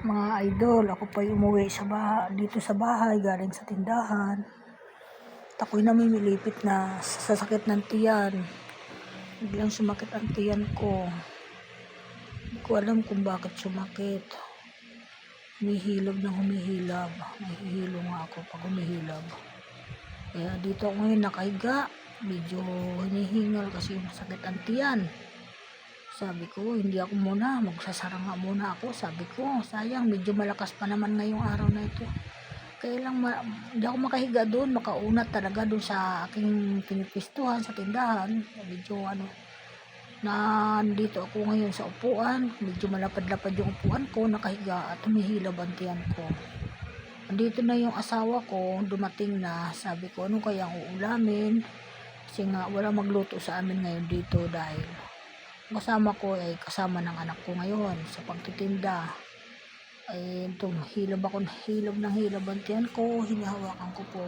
Mga idol, ako pa umuwi dito sa bahay galing sa tindahan. At ako'y namimilipit na sa sakit ng tiyan. Biglang sumakit ang tiyan ko. Hindi ko alam kung bakit sumakit. Humihilab ng humihilab. Nahihilo nga ako pag humihilab. Kaya dito ako ngayon nakahiga. Medyo hinihingal kasi masakit ang tiyan. Sabi ko, hindi ako muna, magsasara nga muna ako. Sabi ko, sayang, medyo malakas pa naman ngayong araw na ito. Kaya lang, hindi ako makahiga doon, makaunat talaga doon sa aking pinipistuhan sa tindahan. Medyo nandito ako ngayon sa upuan, medyo malapad-lapad yung upuan ko, nakahiga at humihilab ang tiyan ko. Andito na yung asawa ko, dumating na. Sabi ko, ano kaya ang uulamin? Kasi nga, walang magluto sa amin ngayon dito dahil kasama ko ay kasama ng anak ko ngayon sa pagtitinda. Ay hilab ako, hilab ang tiyan ko, hinahawakan ko po.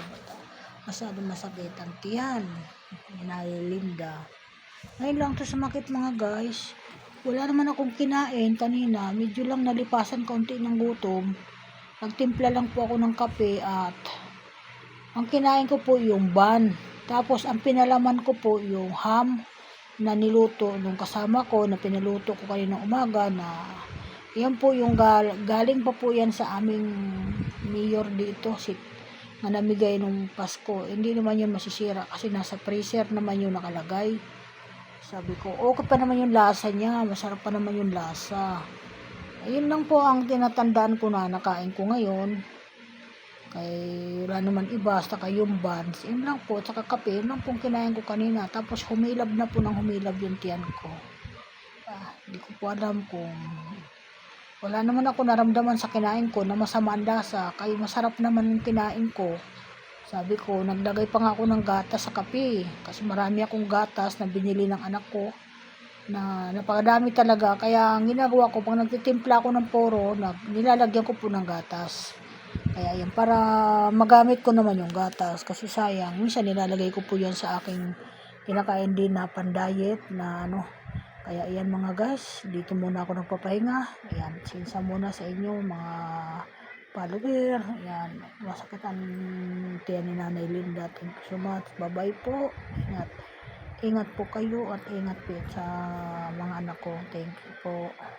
Masyadong masakit ang tiyan. Linda. Ngayon lang to sumakit mga guys. Wala naman akong kinain kanina. Medyo lang nalipasan kaunti ng gutom. Nagtimpla lang po ako ng kape at ang kinain ko po yung bun. Tapos ang pinalaman ko po yung ham na niluto nung kasama ko, na pinaluto ko kaninang umaga, na yan po yung galing pa po yan sa aming mayor dito na namigay nung Pasko. Hindi naman yun masisira kasi nasa freezer naman yung nakalagay. Sabi ko, okay pa naman yung lasa niya, masarap pa naman yung lasa. Ayun lang po ang tinatandaan ko na nakain ko ngayon. Kaya wala naman iba, saka yung buns, yun lang po, saka kape, yun lang pong kinain ko kanina. Tapos humilab na po ng humilab yung tiyan ko. Hindi ko po alam kung wala naman ako naramdaman sa kinain ko na masama ang lasa, kaya masarap naman yung kinain ko. Sabi ko, naglagay pa nga ako ng gatas sa kape, kasi marami akong gatas na binili ng anak ko, na napakadami talaga. Kaya ang ginagawa ko, pag nagtitimpla ako ng poro, nilalagyan ko po ng gatas. Kaya yan, para magamit ko naman yung gatas. Kasi sayang, minsan nilalagay ko po yan sa aking kinakain din na pan-diet na Kaya yan mga guys, dito muna ako nagpapahinga. Ayan, sinsa muna sa inyo mga follower. Ayan, masakit ang tiyan ni Nanay Linda. Thank you so much. Bye-bye po. Ingat po kayo at ingat po sa mga anak ko. Thank you po.